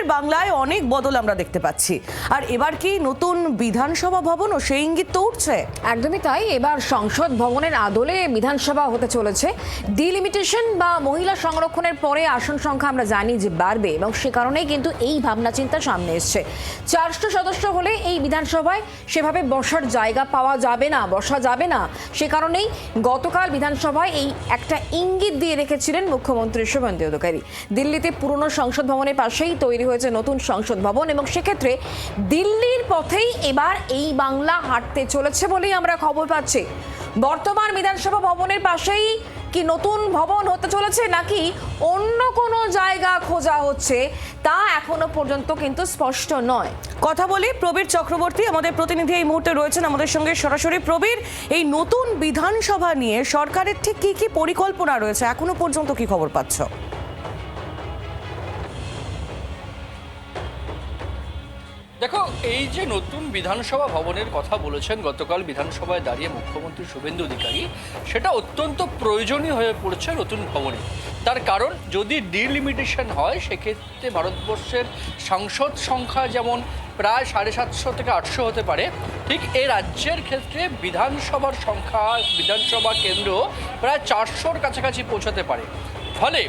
ফের বাংলায় অনেক বদল আমরা দেখতে পাচ্ছি। আর এবার কি নতুন বিধানসভা ভবনও সেই ইঙ্গিত তো উঠছে? একদমই তাই। এবার সংসদ ভবনের আদলে বিধানসভা হতে চলেছে। ডিলিমিটেশন বা মহিলা সংরক্ষণের পরে আসন সংখ্যা আমরা জানি যে বাড়বে, এবং সে কারণেই কিন্তু এই ভাবনা চিন্তা সামনে এসছে। 400 সদস্য হলে এই বিধানসভায় সেভাবে বসার জায়গা পাওয়া যাবে না, বসা যাবে না। সে কারণেই গতকাল বিধানসভায় এই একটা ইঙ্গিত দিয়ে রেখেছিলেন মুখ্যমন্ত্রী শুভেন্দু অধিকারী। দিল্লিতে পুরনো সংসদ ভবনের পাশেই তৈরি হয়েছে নতুন সংসদ ভবন, এবং সেক্ষেত্রে দিল্লির পথেই এবার এই বাংলা হাঁটতে চলেছে বলেই আমরা খবর পাচ্ছি। বর্তমান বিধানসভা ভবনের পাশেই কি নতুন ভবন হতে চলেছে, নাকি অন্য কোনো জায়গা খোঁজা হচ্ছে, তা এখনো পর্যন্ত কিন্তু স্পষ্ট নয়। কথা বলি প্রবীর চক্রবর্তী, আমাদের প্রতিনিধি এই মুহূর্তে রয়েছেন আমাদের সঙ্গে সরাসরি। প্রবীর, এই নতুন বিধানসভা নিয়ে সরকারের ঠিক কি কি পরিকল্পনা রয়েছে, এখনো পর্যন্ত কি খবর পাচ্ছ? দেখো, এই যে নতুন বিধানসভা ভবনের কথা বলেছেন গতকাল বিধানসভায় দাঁড়িয়ে মুখ্যমন্ত্রী শুভেন্দু অধিকারী, সেটা অত্যন্ত প্রয়োজনীয় হয়ে পড়ছে নতুন ভবনে। তার কারণ, যদি ডিলিমিটেশন হয় সেক্ষেত্রে ভারতবর্ষের সাংসদ সংখ্যা যেমন প্রায় 750 থেকে 800 হতে পারে, ঠিক এই রাজ্যের ক্ষেত্রে বিধানসভার সংখ্যা, বিধানসভা কেন্দ্র প্রায় 400-র কাছাকাছি পৌঁছাতে পারে। ফলে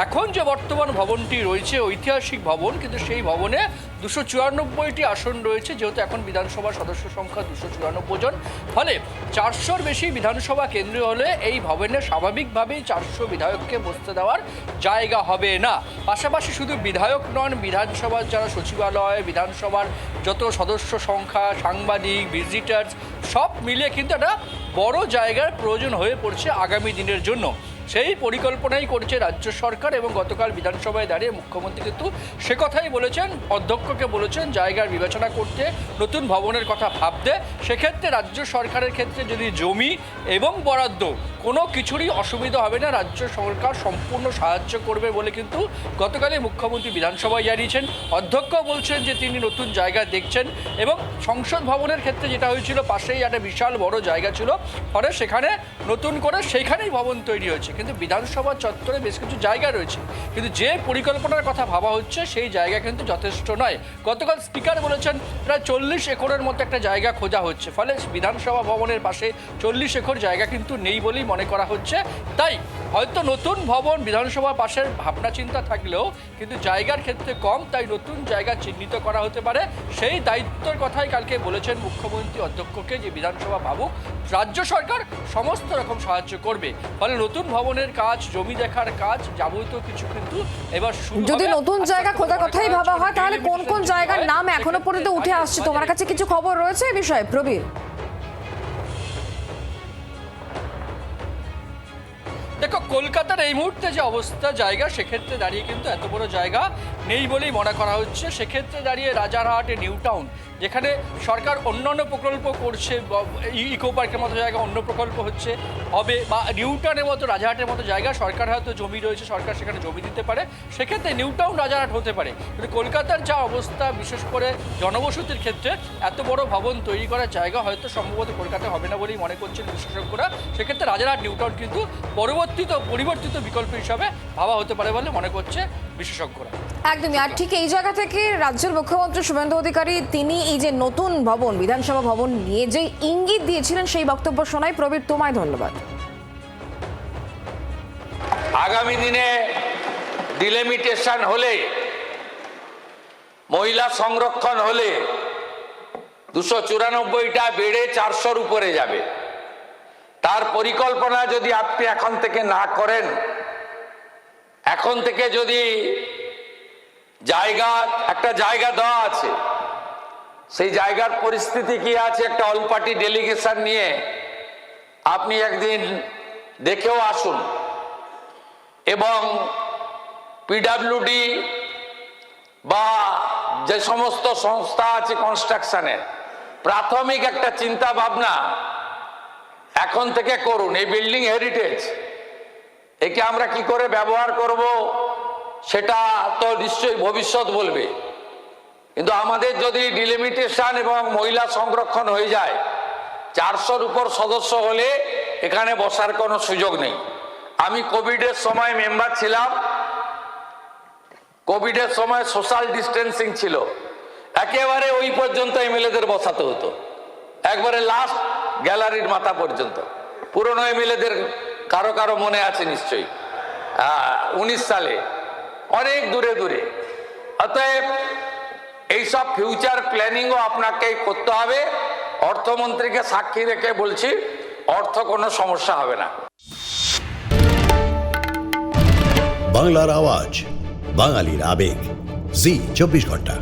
এখন যে বর্তমান ভবনটি রয়েছে ঐতিহাসিক ভবন, কিন্তু সেই ভবনে 294টি আসন রয়েছে, যেহেতু এখন বিধানসভার সদস্য সংখ্যা 294 জন। ফলে 400-র বেশি বিধানসভা কেন্দ্র হলে এই ভবনে স্বাভাবিকভাবেই 400 বিধায়ককে বসতে দেওয়ার জায়গা হবে না। পাশাপাশি শুধু বিধায়ক নন, বিধানসভার যারা সচিবালয়, বিধানসভার যত সদস্য সংখ্যা, সাংবাদিক, ভিজিটার্স সব মিলিয়ে কিন্তু একটা বড় জায়গার প্রয়োজন হয়ে পড়ছে আগামী দিনের জন্য। সেই পরিকল্পনাই করছে রাজ্য সরকার, এবং গতকাল বিধানসভায় দাঁড়িয়ে মুখ্যমন্ত্রী কিন্তু সে কথাই বলেছেন, অধ্যক্ষকে বলেছেন জায়গার বিবেচনা করতে, নতুন ভবনের কথা ভাবতে। সেক্ষেত্রে রাজ্য সরকারের ক্ষেত্রে যদি জমি এবং বরাদ্দ কোনো কিছুরই অসুবিধা হবে না, রাজ্য সরকার সম্পূর্ণ সাহায্য করবে বলে কিন্তু গতকালই মুখ্যমন্ত্রী বিধানসভায় জানিয়েছেন। অধ্যক্ষ বলছেন যে তিনি নতুন জায়গা দেখছেন, এবং সংসদ ভবনের ক্ষেত্রে যেটা হয়েছিল পাশেই একটা বিশাল বড় জায়গা ছিল, ফলে সেখানে নতুন করে সেইখানেই ভবন তৈরি হয়েছে। কিন্তু বিধানসভা চত্বরে বেশ কিছু জায়গা রয়েছে, কিন্তু যে পরিকল্পনার কথা ভাবা হচ্ছে সেই জায়গা কিন্তু যথেষ্ট নয়। গতকাল স্পিকার বলেছেন প্রায় 40 একরের মতো একটা জায়গা খোঁজা হচ্ছে, ফলে বিধানসভা ভবনের পাশে 40 একর জায়গা কিন্তু নেই বলেই মনে করা হচ্ছে। তাই হয়তো নতুন ভবন বিধানসভার পাশের ভাবনা চিন্তা থাকলেও কিন্তু জায়গার ক্ষেত্রে কম, তাই নতুন জায়গা চিহ্নিত করা হতে পারে। সেই দায়িত্বের কথাই কালকে বলেছেন মুখ্যমন্ত্রী অধ্যক্ষকে, যে বিধানসভা ভাবুক, রাজ্য সরকার সমস্ত রকম সাহায্য করবে। ফলে নতুন ভবনের কাজ, জমি দেখার কাজ, যাবতীয় কিছু কিন্তু এবার শুরু হবে। যদি নতুন জায়গা খোঁজার কথাই ভাবা হয়, তাহলে কোন কোন জায়গার নাম এখনো পর্যন্ত উঠে আসছে? তোমার কাছে কিছু খবর রয়েছে এই বিষয়ে, প্রবীর? দেখো, কলকাতার এই মুহূর্তে যে অবস্থা জায়গা, সেক্ষেত্রে দাঁড়িয়ে কিন্তু এত বড় জায়গা নেই বলেই মনে করা হচ্ছে। সেক্ষেত্রে দাঁড়িয়ে রাজারহাটে নিউ টাউন, যেখানে সরকার অন্যান্য প্রকল্প করছে, ইকো পার্কের মতো জায়গা অন্য প্রকল্প হচ্ছে হবে, বা নিউ টাউনের মতো রাজারহাটের মতো জায়গা সরকার হয়তো জমি রয়েছে, সরকার সেখানে জমি দিতে পারে, সেক্ষেত্রে নিউ টাউন রাজারহাট হতে পারে। কিন্তু কলকাতার যা অবস্থা, বিশেষ করে জনবসতির ক্ষেত্রে এত বড় ভবন তৈরি করার জায়গা হয়তো সম্ভবত কলকাতায় হবে না বলেই মনে করছেন বিশেষজ্ঞরা। সেক্ষেত্রে রাজারহাট নিউ টাউন কিন্তু পরিবর্তিত বিকল্প হিসাবে ভাবা হতে পারে বলে মনে করছে বিশেষজ্ঞরা। একদমই। আর ঠিক এই জায়গা থেকে রাজ্যের মুখ্যমন্ত্রী শুভেন্দু অধিকারী তিনি এই যে নতুন ভবন, বিধানসভা ভবন নিয়ে যে ইঙ্গিত দিয়েছিলেন, সেই বক্তব্য শোনাই। প্রবীর, তোমায় ধন্যবাদ। আগামী দিনে ডিলিমিটেশন হলে, মহিলা সংরক্ষণ হলে 294টা বেড়ে 400-র উপরে যাবে। তার পরিকল্পনা যদি আপনি এখন থেকে না করেন, এখন থেকে যদি একটা জায়গা দেওয়া আছে, সেই জায়গার পরিস্থিতি কি আছে, একটা অল পার্টি ডেলিগেশন নিয়ে আপনি একদিন দেখেও আসুন, এবং পিডব্লিউডি বা যে সমস্ত সংস্থা আছে কনস্ট্রাকশনের প্রাথমিক একটা চিন্তা ভাবনা এখন থেকে করুন। এই বিল্ডিং হেরিটেজ, একে আমরা কি করে ব্যবহার করব সেটা তো নিশ্চয়ই ভবিষ্যৎ বলবে, কিন্তু আমাদের যদি ডিলিমিটেশন এবং মহিলা সংরক্ষণ হয়ে যায়, 400-র উপর সদস্য হলে এখানে বসার কোনো সুযোগ নেই। আমি কোভিডের সময় মেম্বার ছিলাম, কোভিডের সময় সোশ্যাল ডিস্টেন্সিং ছিল, একেবারে ওই পর্যন্ত এমএলএদের বসাতে হতো, একবারে লাস্ট গ্যালারির মাথা পর্যন্ত। পুরনো এমএলএদের কারো কারো মনে আছে নিশ্চয়ই, 19 সালে, অনেক দূরে দূরে। অতএব এইসব ফিউচার প্ল্যানিংও আপনাকে করতে হবে। অর্থমন্ত্রীকে সাক্ষী রেখে বলছি, অর্থ কোনো সমস্যা হবে না। বাংলার আওয়াজ, বাঙালির আবেগ, জি 24 ঘন্টা।